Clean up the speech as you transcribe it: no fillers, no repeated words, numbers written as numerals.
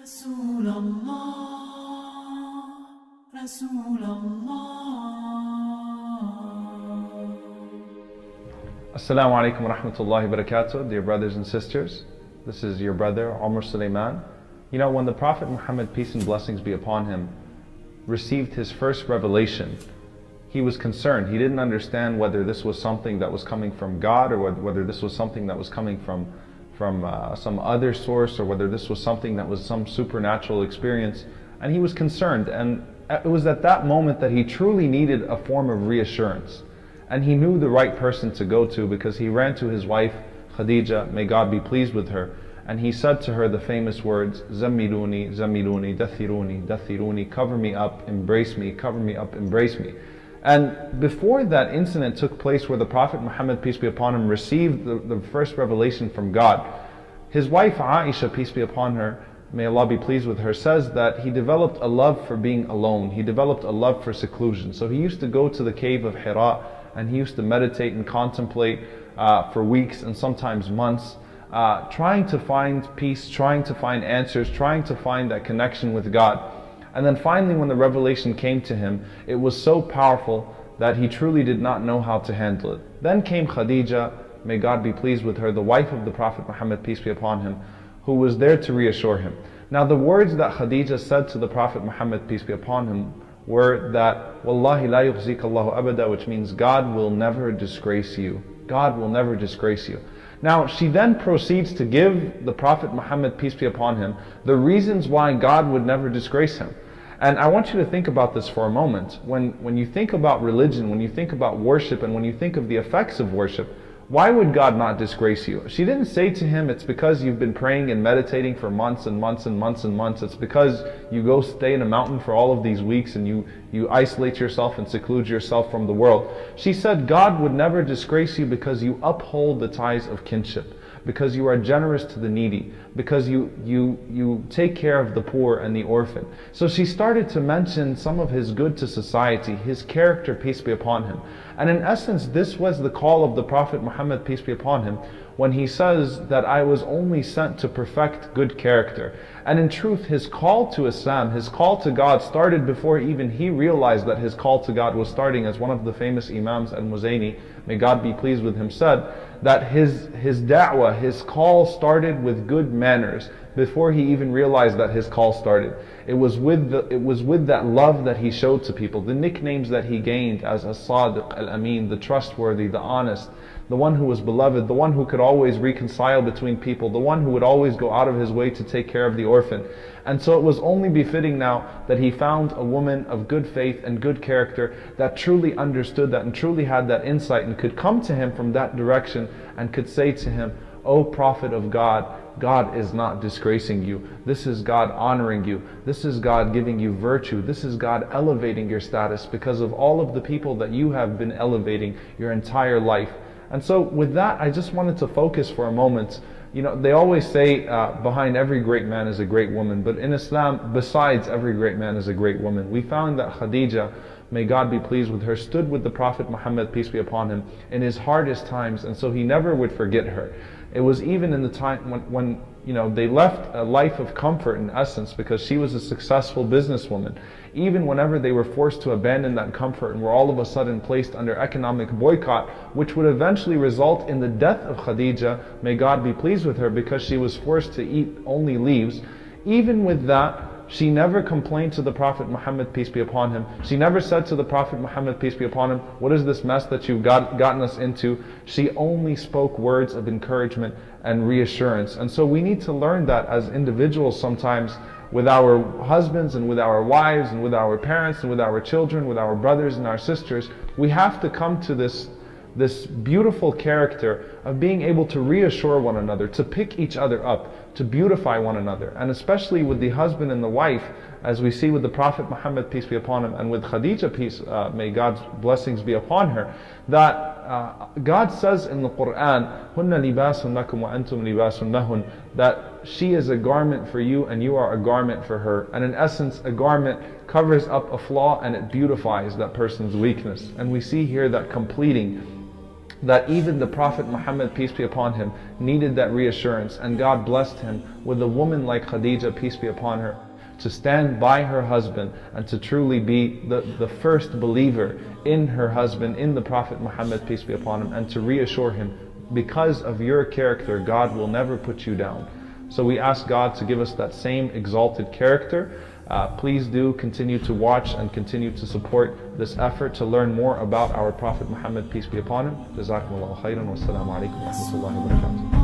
رسول الله رسول الله. Assalamu alaikum wa rahmatullahi wa barakatuh, dear brothers and sisters. This is your brother, Omar Suleiman. You know, when the Prophet Muhammad, peace and blessings be upon him, received his first revelation, he was concerned. He didn't understand whether this was something that was coming from God or whether this was something that was coming from some other source, or whether this was something that was some supernatural experience. And he was concerned, and it was at that moment that he truly needed a form of reassurance. And he knew the right person to go to, because he ran to his wife Khadija, may God be pleased with her, and he said to her the famous words, Zamilooni, Zamilooni, Dathirooni, Dathirooni, cover me up, embrace me, cover me up, embrace me. And before that incident took place where the Prophet Muhammad, peace be upon him, received the first revelation from God, his wife Aisha, peace be upon her, may Allah be pleased with her, says that he developed a love for being alone. He developed a love for seclusion. So he used to go to the cave of Hira, and he used to meditate and contemplate for weeks and sometimes months, trying to find peace, trying to find answers, trying to find that connection with God. And then finally, when the revelation came to him, it was so powerful that he truly did not know how to handle it. Then came Khadija, may God be pleased with her, the wife of the Prophet Muhammad, peace be upon him, who was there to reassure him. Now the words that Khadija said to the Prophet Muhammad, peace be upon him, were that, Wallahi la yukhzika Allahu abada, which means God will never disgrace you. God will never disgrace you. Now she then proceeds to give the Prophet Muhammad, peace be upon him, the reasons why God would never disgrace him. And I want you to think about this for a moment. When you think about religion, when you think about worship, and when you think of the effects of worship, why would God not disgrace you? She didn't say to him, it's because you've been praying and meditating for months and months and months and months. It's because you go stay in a mountain for all of these weeks and you isolate yourself and seclude yourself from the world. She said, God would never disgrace you because you uphold the ties of kinship, because you are generous to the needy, because you take care of the poor and the orphan. So she started to mention some of his good to society, his character, peace be upon him. And in essence, this was the call of the Prophet Muhammad, peace be upon him, when he says that I was only sent to perfect good character. And in truth, his call to Islam, his call to God, started before even he realized that his call to God was starting. As one of the famous Imams, Al-Muzayni, may God be pleased with him, said that his da'wah, his call started with good manners before he even realized that his call started. It was with that love that he showed to people, the nicknames that he gained as As-Sadiq, Al-Amin, the trustworthy, the honest, the one who was beloved, the one who could always reconcile between people, the one who would always go out of his way to take care of the orphan. And so it was only befitting now that he found a woman of good faith and good character that truly understood that and truly had that insight and could come to him from that direction and could say to him, O Prophet of God, God is not disgracing you. This is God honoring you. This is God giving you virtue. This is God elevating your status because of all of the people that you have been elevating your entire life. And so with that, I just wanted to focus for a moment. You know, they always say behind every great man is a great woman, but in Islam, besides every great man is a great woman. We found that Khadija, may God be pleased with her, stood with the Prophet Muhammad, peace be upon him, in his hardest times, and so he never would forget her. It was even in the time when you know, they left a life of comfort in essence because she was a successful businesswoman. Even whenever they were forced to abandon that comfort and were all of a sudden placed under economic boycott, which would eventually result in the death of Khadija, may God be pleased with her, because she was forced to eat only leaves. Even with that, she never complained to the Prophet Muhammad, peace be upon him. She never said to the Prophet Muhammad, peace be upon him, what is this mess that you've gotten us into? She only spoke words of encouragement and reassurance. And so we need to learn that as individuals sometimes, with our husbands and with our wives and with our parents and with our children, with our brothers and our sisters. We have to come to this beautiful character of being able to reassure one another, to pick each other up, to beautify one another. And especially with the husband and the wife, as we see with the Prophet Muhammad, peace be upon him, and with Khadija, peace, may God's blessings be upon her, that God says in the Quran, "Hunna libasun lakum wa antum libasun lahun," that she is a garment for you and you are a garment for her. And in essence, a garment covers up a flaw and it beautifies that person's weakness. And we see here that completing that even the Prophet Muhammad, peace be upon him, needed that reassurance, and God blessed him with a woman like Khadija, peace be upon her, to stand by her husband and to truly be the first believer in her husband, in the Prophet Muhammad, peace be upon him, and to reassure him, because of your character, God will never put you down. So we ask God to give us that same exalted character. Please do continue to watch and continue to support this effort to learn more about our Prophet Muhammad, peace be upon him. Jazakumullahu khairan wa assalamu alaikum wa rahmatullahi wa barakatuh.